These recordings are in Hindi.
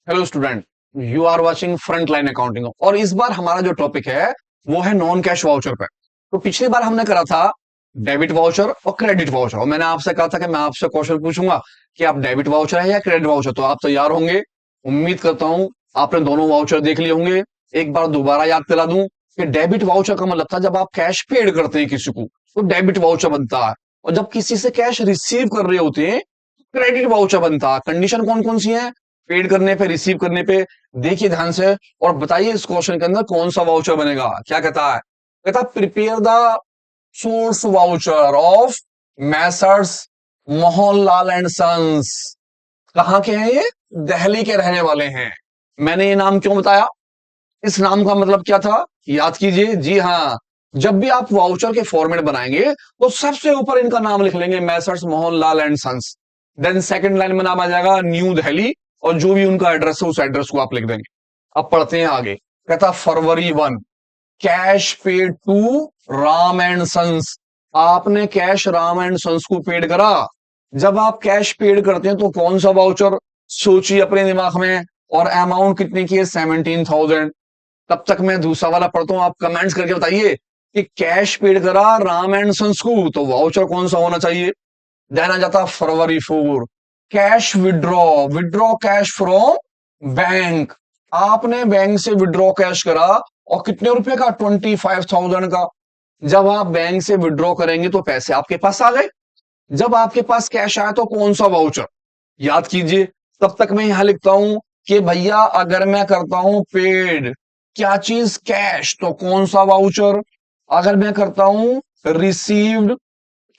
Hello student, you are watching front line accounting और इस बार हमारा जो टॉपिक है वो है नॉन कैश वाउचर पे। तो पिछली बार हमने करा था डेबिट वाउचर और क्रेडिट वाउचर, और मैंने आपसे कहा था कि मैं आपसे क्वेश्चन पूछूंगा कि आप डेबिट वाउचर है या क्रेडिट वाउचर। तो आप तैयार होंगे? उम्मीद करता हूं आपने दोनों वाउचर देख लिए होंगे। एक बार दोबारा याद दिला दूं कि डेबिट वाउचर का मतलब था जब आप कैश पेड करते हैं किसी को, तो डेबिट वाउचर बनता है। और जब किसी से कैश रिसीव कर रहे होते हैं, क्रेडिट वाउचर बनता है। कंडीशन कौन कौन सी है? पेड करने पे, रिसीव करने पे। देखिए ध्यान से और बताइए इस क्वेश्चन के अंदर कौन सा वाउचर बनेगा। क्या कहता है? कहता prepare the source voucher of messrs Mohanlal and sons. कहाँ के हैं ये? दिल्ली के रहने वाले हैं। मैंने ये नाम क्यों बताया? इस नाम का मतलब क्या था? याद कीजिए। जी हाँ, जब भी आप वाउचर के फॉर्मेट बनाएंगे तो सबसे ऊपर इनका नाम लिख लेंगे, messrs Mohanlal and sons. Then second line में नाम आ जाएगा न्यू दिल्ली, और जो भी उनका एड्रेस है उस एड्रेस को आप लिख देंगे। अब पढ़ते हैं आगे। कहता फरवरी 1, cash paid to Ram and sons. आपने कैश राम एंड सन्स को पेड करा। जब आप कैश पेड करते हैं तो कौन सा वाउचर? सोचिए अपने दिमाग में। और अमाउंट कितनी की है? 17,000। तब तक मैं दूसरा वाला पढ़ता हूं, आप कमेंट्स करके बताइए कि कैश पेड करा राम एंड सन्स को तो वाउचर कौन सा होना चाहिए। देन आ जाता फरवरी 4, cash withdraw. Withdraw cash from bank. आपने बैंक से विड्रॉ कैश करा, और कितने रुपए का? 25,000 का। जब आप बैंक से विड्रॉ करेंगे तो पैसे आपके पास आ गए। जब आपके पास कैश आया तो कौन सा वाउचर? याद कीजिए। तब तक मैं यहां लिखता हूं कि भैया अगर मैं करता हूं पेड क्या चीज? कैश, तो कौन सा वाउचर? अगर मैं करता हूं रिसीव्ड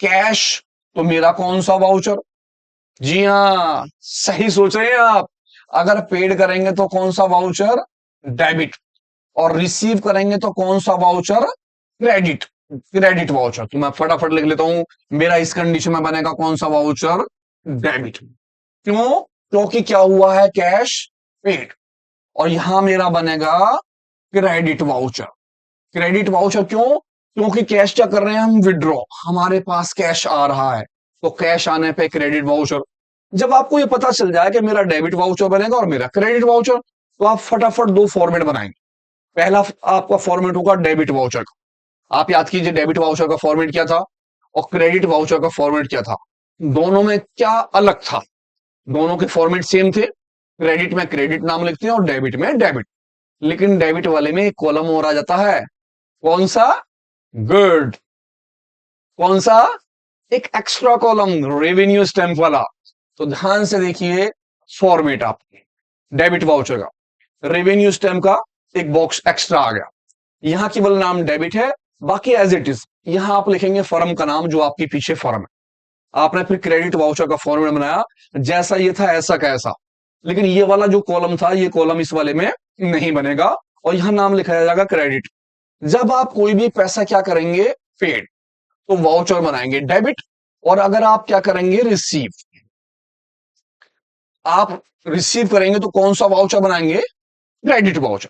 कैश, तो मेरा कौन सा वाउचर? जी हाँ, सही सोच रहे हैं आप। अगर पेड करेंगे तो कौन सा वाउचर? डेबिट। और रिसीव करेंगे तो कौन सा वाउचर? क्रेडिट। Credit voucher. तो मैं फटाफट लिख लेता हूं, मेरा इस कंडीशन में बनेगा कौन सा वाउचर? डेबिट। क्यों? क्योंकि क्या हुआ है? Cash paid. और यहां मेरा बनेगा क्रेडिट वाउचर। क्रेडिट वाउचर क्यों? क्योंकि कैश क्या कर रहे हैं हम? विड्रॉ। हमारे पास कैश आ रहा है, तो कैश आने पे क्रेडिट वाउचर। जब आपको ये पता चल जाए कि मेरा डेबिट वाउचर बनेगा और मेरा क्रेडिट वाउचर, तो आप फटाफट दो फॉर्मेट बनाएंगे। पहला आपका फॉर्मेट होगा डेबिट वाउचर का। आप याद कीजिए डेबिट वाउचर का फॉर्मेट क्या था और क्रेडिट वाउचर का फॉर्मेट क्या था। दोनों में क्या अलग था? दोनों के फॉर्मेट सेम थे। क्रेडिट में क्रेडिट नाम लिखते हैं और डेबिट में डेबिट। लेकिन डेबिट वाले में एक कॉलम और आ जाता है। कौन सा? गुड। कौन सा? एक एक्स्ट्रा कॉलम, रेवेन्यू स्टैंप वाला। तो ध्यान से देखिए फॉर्मेट आपके डेबिट वाउचर का, रेवेन्यू स्टैंप का एक बॉक्स एक्स्ट्रा आ गया। यहां केवल नाम डेबिट है, बाकी एज इट इज। यहां आप लिखेंगे फर्म का नाम जो आपके पीछे फर्म है। आपने फिर क्रेडिट वाउचर का फॉर्मेट बनाया, जैसा ये था ऐसा का ऐसा। लेकिन ये वाला जो कॉलम था, ये कॉलम इस वाले में नहीं बनेगा, और यहां नाम लिखा जाएगा क्रेडिट। जब आप कोई भी पैसा क्या करेंगे? पेड, तो वाउचर बनाएंगे डेबिट। और अगर आप क्या करेंगे? रिसीव। आप रिसीव करेंगे तो कौन सा वाउचर बनाएंगे? Credit voucher.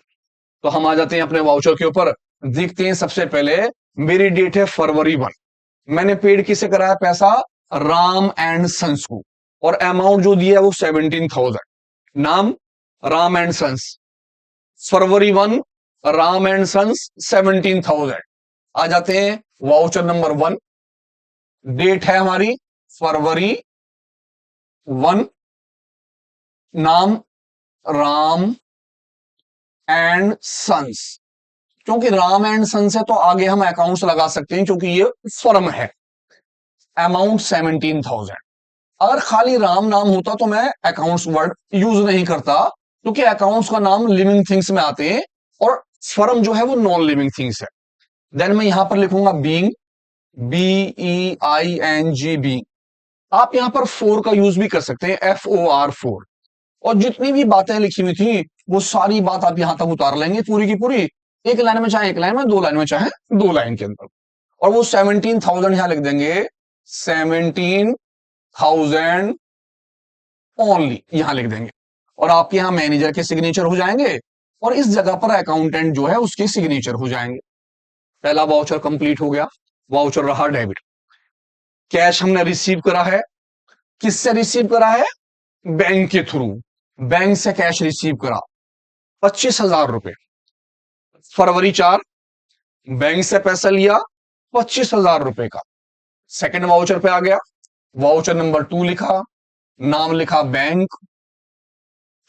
तो हम आ जाते हैं अपने वाउचर के ऊपर। देखते हैं सबसे पहले, मेरी डेट है फरवरी 1। मैंने पेड किसे कराया पैसा? राम एंड सन्स को। और अमाउंट जो दिया है वो 17,000। नाम राम एंड सन्स। फरवरी 1, राम एंड सन्स 17,000। आ जाते हैं वाउचर नंबर 1। डेट है हमारी फरवरी 1। नाम राम एंड सन्स। क्योंकि राम एंड सन्स है तो आगे हम अकाउंट्स लगा सकते हैं, क्योंकि ये फर्म है। अमाउंट 17,000। अगर खाली राम नाम होता तो मैं अकाउंट्स वर्ड यूज नहीं करता, क्योंकि अकाउंट्स का नाम लिविंग थिंग्स में आते हैं और फर्म जो है वो नॉन लिविंग थिंग्स है। देन मैं यहां पर लिखूंगा बीइंग, BEING, बीइंग। आप यहां पर फोर का यूज भी कर सकते हैं, FOR4। और जितनी भी बातें लिखी हुई थी वो सारी बात आप यहां तक उतार लेंगे पूरी की पूरी, एक लाइन में चाहे एक लाइन में, दो लाइन में चाहे दो लाइन के अंदर। और वो 17,000 यहां लिख देंगे, 17,000 ओनली यहां लिख देंगे। और आपके यहां मैनेजर के सिग्नेचर हो जाएंगे, और इस जगह पर अकाउंटेंट जो है उसके सिग्नेचर हो जाएंगे। पहला वाउचर कंप्लीट हो गया। वाउचर रहा डेबिट। कैश हमने रिसीव करा है। किससे रिसीव करा है? बैंक के थ्रू। बैंक से कैश रिसीव करा 25,000 रुपए। फरवरी 4 बैंक से पैसा लिया 25,000 रुपए का। सेकंड वाउचर पे आ गया, वाउचर नंबर 2 लिखा, नाम लिखा बैंक,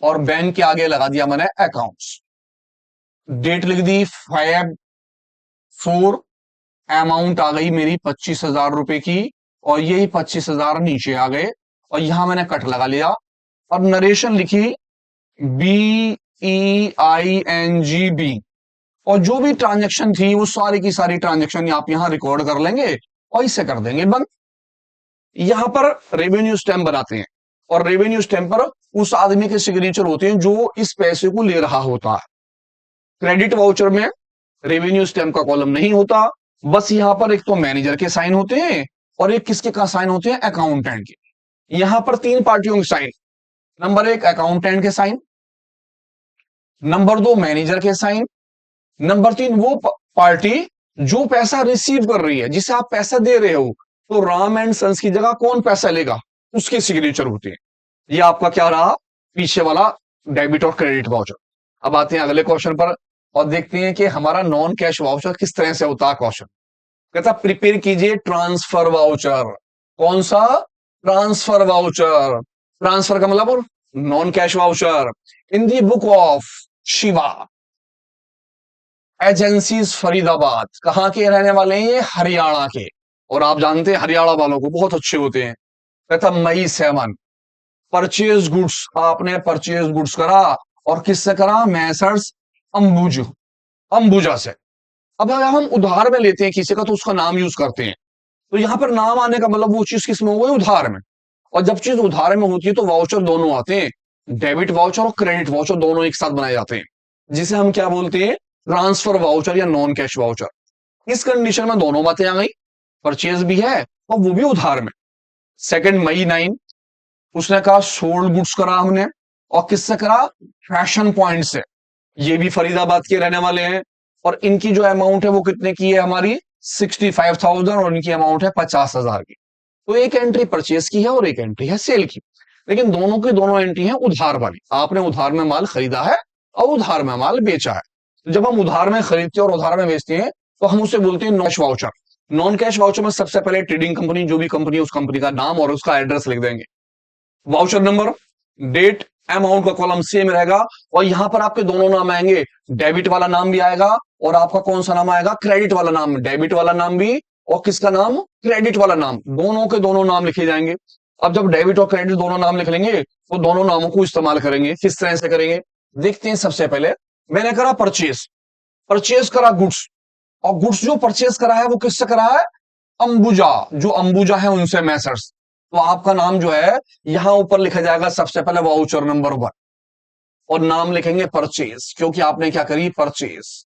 और बैंक के आगे लगा दिया मैंने अकाउंट्स। डेट लिख दी 5/4, अमाउंट आ गई मेरी 25,000 रुपए की, और यही 25,000 नीचे आ गए, और यहां मैंने कट लगा लिया। और नरेशन लिखी BEING, और जो भी ट्रांजैक्शन थी वो सारी की सारी ट्रांजैक्शन आप यहां रिकॉर्ड कर लेंगे और इसे कर देंगे बंद। यहां पर रेवेन्यू स्टैम्प बनाते हैं, और रेवेन्यू स्टैम्प पर उस आदमी के सिग्नेचर होते हैं जो इस पैसे को ले रहा होता है। क्रेडिट वाउचर में रेवेन्यू स्टैम्प का कॉलम नहीं होता, बस यहां पर एक तो मैनेजर के साइन होते हैं और एक किसके का साइन होते हैं, अकाउंटेंट के। यहां पर 3 पार्टियों के साइन, नंबर 1 अकाउंटेंट के साइन, नंबर 2 मैनेजर के साइन, नंबर 3 वो पार्टी जो पैसा रिसीव कर रही है, जिसे आप पैसा दे रहे हो। तो राम एंड सन्स की जगह कौन पैसा लेगा, उसके सिग्नेचर होते हैं। ये आपका क्या रहा, पीछे वाला डेबिट और क्रेडिट वाउचर। अब आते हैं अगले क्वेश्चन पर और देखते हैं कि हमारा नॉन कैश वाउचर किस तरह से होता है। क्वेश्चन कहता प्रिपेयर कीजिए ट्रांसफर वाउचर। कौन सा, ट्रांसफर वाउचर। ट्रांसफर का मतलब non cash voucher in the book of Shiva agencies Faridabad. कहां के रहने वाले हैं ये, हरियाणा के, और आप जानते हैं हरियाणा वालों को बहुत अच्छे होते हैं। कहता May 7 परचेज गुड्स, आपने परचेज गुड्स करा, और किससे करा, मैसर्स अंबुजा से। अब अगर हम उधार में लेते हैं किसी का तो उसका नाम यूज करते हैं, तो यहां पर नाम आने का मतलब वो चीज किस में हो गई, उधार में। और जब चीज उधार में होती है तो वाउचर दोनों आते हैं, डेबिट वाउचर और क्रेडिट वाउचर दोनों एक साथ बनाए जाते हैं, जिसे हम क्या बोलते हैं, ट्रांसफर वाउचर या नॉन कैश वाउचर। इस कंडीशन में दोनों बातें आ गई, परचेज भी है और वो भी उधार में। सेकंड May 9 उसने कहा सोल्ड गुड्स करा हमने, और किससे करा, फैशन पॉइंट से। ये भी फरीदाबाद के रहने वाले हैं, और इनकी जो अमाउंट है वो कितने की है, हमारी 65,000, और इनकी अमाउंट है 50,000 की। तो एक एंट्री परचेज की है और एक एंट्री है सेल की, लेकिन दोनों की दोनों एंट्री है उधार वाली। आपने उधार में माल खरीदा है और उधार में माल बेचा है। तो जब हम उधार में खरीदते हैं और उधार में बेचते हैं तो हम उसे बोलते हैं non cash voucher. Non cash voucher में सबसे पहले ट्रेडिंग कंपनी, जो भी कंपनी है उस कंपनी का नाम और उसका एड्रेस लिख देंगे, वाउचर नंबर, डेट, अमाउंट का कॉलम सेम रहेगा, और यहां पर आपके दोनों नाम आएंगे, डेबिट वाला नाम भी आएगा और आपका कौन सा नाम आएगा, क्रेडिट वाला नाम। डेबिट वाला नाम भी और किसका नाम, क्रेडिट वाला नाम, दोनों के दोनों नाम लिखे जाएंगे। अब जब डेबिट और क्रेडिट दोनों नाम लिख लेंगे तो दोनों नामों को इस्तेमाल करेंगे। किस तरह से करेंगे देखते हैं। सबसे पहले मैंने करा परचेज, परचेज करा गुड्स, और गुड्स जो परचेज करा है वो किससे करा है, अंबुजा, जो अंबुजा है उनसे, मैसर्स। तो आपका नाम जो है यहां ऊपर लिखा जाएगा सबसे पहले वाउचर नंबर 1, और नाम लिखेंगे परचेज, क्योंकि आपने क्या करी, परचेज।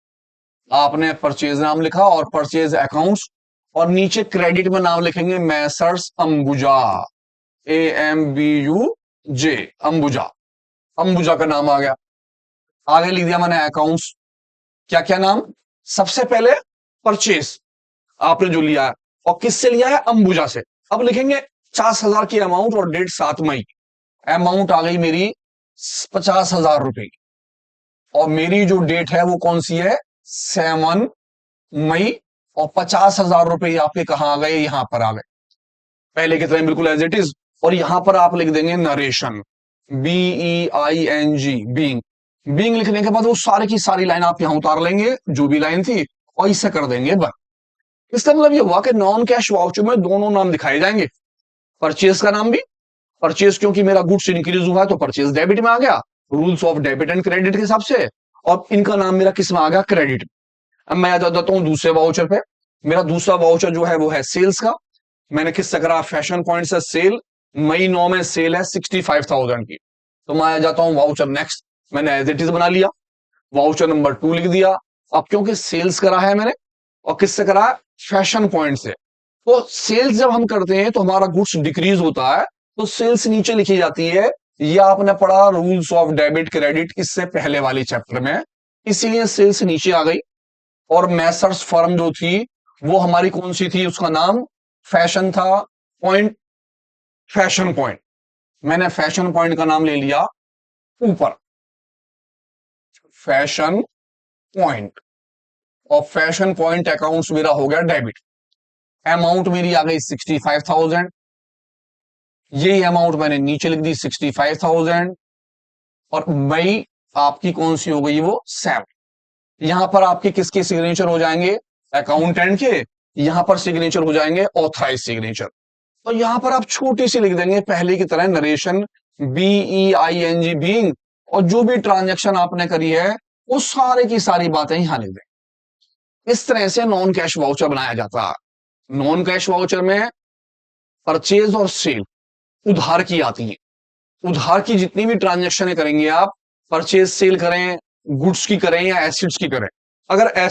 आपने परचेज नाम लिखा और परचेज अकाउंट्स, और नीचे क्रेडिट में नाम लिखेंगे मैसर्स अंबुजा, AMBUJ, अंबुजा। अंबुजा का नाम आ गया। आगे लिख दिया मैंने अकाउंट्स, क्या क्या नाम, सबसे पहले परचेज आपने जो लिया है, और किससे लिया है, अंबुजा से। अब लिखेंगे 50,000 की अमाउंट और डेट 7 मई। अमाउंट आ गई मेरी 50,000 रुपए की, और मेरी जो डेट है वो कौन सी है, 7 मई, और 50,000 रुपए आपके कहां आ गए, यहां पर आ गए, पहले की तरह बिल्कुल एज इट इज। और यहां पर आप लिख देंगे नरेशन, BEING, बीइंग। बीइंग लिखने के बाद वो सारी की सारी लाइन आप यहां उतार लेंगे, जो भी लाइन थी, और इसे कर देंगे बंद। इसका मतलब ये हुआ कि नॉन कैश वाउचर में दोनों नाम दिखाए जाएंगे, परचेज का नाम भी, परचेज क्योंकि मेरा गुड्स इंक्रीज हुआ है तो परचेज डेबिट में आ गया, rules of debit and credit के हिसाब से, और इनका नाम मेरा किस में आ गया, क्रेडिट। अब मैं आ जाता हूं दूसरे वाउचर पे। मेरा दूसरा वाउचर जो है वो है सेल्स का। मैंने किससे करा, फैशन पॉइंट से सेल। May 9 में सेल है 65,000 की। तो मैं आ जाता हूं वाउचर नेक्स्ट, मैंने एज इट इज बना लिया, वाउचर नंबर 2 लिख दिया। अब क्योंकि सेल्स करा है मैंने, और किससे करा है, फैशन पॉइंट से। तो सेल्स जब हम करते हैं तो हमारा गुड्स डिक्रीज होता है, तो सेल्स नीचे लिखी जाती है। ये आपने पढ़ा रूल्स ऑफ डेबिट क्रेडिट इससे पहले वाले चैप्टर में, इसीलिए सेल्स नीचे आ गई। और मैसर्स फर्म जो थी वो हमारी कौन सी थी, उसका नाम फैशन था, पॉइंट, फैशन पॉइंट। मैंने फैशन पॉइंट का नाम ले लिया, ऊपर फैशन पॉइंट, और फैशन पॉइंट अकाउंट्स मेरा हो गया डेबिट। अमाउंट मेरी आ गई 65,000, यही अमाउंट मैंने नीचे लिख दी 65,000, और मई आपकी कौन सी हो गई वो 7। यहां पर आपके किसके सिग्नेचर हो जाएंगे, अकाउंटेंट के, यहां पर सिग्नेचर हो जाएंगे ऑथराइज सिग्नेचर। तो यहां पर आप छोटी सी लिख देंगे पहले की तरह नरेशन, BEING बीइंग, और जो भी ट्रांजैक्शन आपने करी है वो सारे की सारी बातें यहां लिख दें। इस तरह से नॉन कैश वाउचर बनाया जाता है। नॉन कैश वाउचर में परचेज और सेल उधार की आती है। उधार की जितनी भी ट्रांजेक्शन करेंगे आप, परचेज सेल करें, गुड्स की करें या एसिड्स की करें, अगर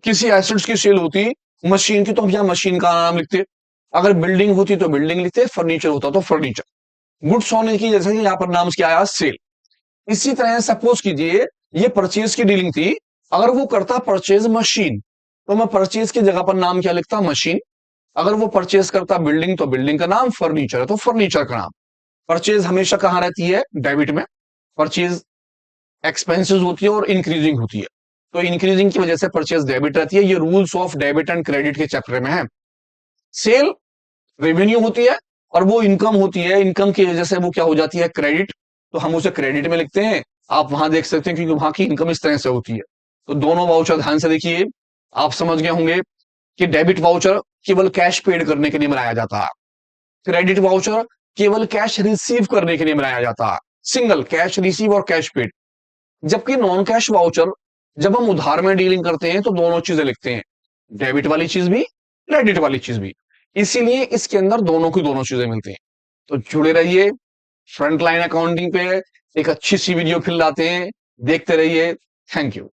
किसी एसिड्स की सेल होती मशीन की तो हम यहां मशीन का नाम लिखते, अगर बिल्डिंग होती तो बिल्डिंग लिखते, फर्नीचर होता तो फर्नीचर। गुड्स होने की जैसे कि यहां पर नाम क्या आया, सेल। इसी तरह सपोज कीजिए ये परचेज की डीलिंग थी, अगर वो करता परचेज मशीन तो मैं परचेज की जगह पर नाम क्या लिखता, मशीन। अगर वो परचेज करता बिल्डिंग तो बिल्डिंग का नाम, फर्नीचर है तो फर्नीचर का नाम। परचेज हमेशा कहां रहती है, डेबिट में। परचेज एक्सपेंसेस होती है और इंक्रीजिंग होती है, तो इंक्रीजिंग की वजह से परचेज डेबिट रहती है। ये rules of debit and credit के चैप्टर में है। सेल रेवेन्यू होती है और वो इनकम होती है, इनकम की वजह से वो क्या हो जाती है, क्रेडिट, तो हम उसे क्रेडिट में लिखते हैं। आप वहां देख सकते हैं क्योंकि वहां की इनकम इस तरह से होती है। तो दोनों वाउचर ध्यान से देखिए, आप समझ गए होंगे कि डेबिट वाउचर केवल कैश पेड करने के लिए बनाया जाता है, क्रेडिट वाउचर केवल कैश रिसीव करने के लिए बनाया जाता है, सिंगल कैश रिसीव और कैश पेड। जबकि नॉन कैश वाउचर जब हम उधार में डीलिंग करते हैं तो दोनों चीजें लिखते हैं, डेबिट वाली चीज भी, क्रेडिट वाली चीज भी। इसीलिए इसके अंदर दोनों की दोनों चीजें मिलती हैं। तो जुड़े रहिए, फ्रंट लाइन अकाउंटिंग पे एक अच्छी सी वीडियो फिर लाते हैं, देखते रहिए। Thank you.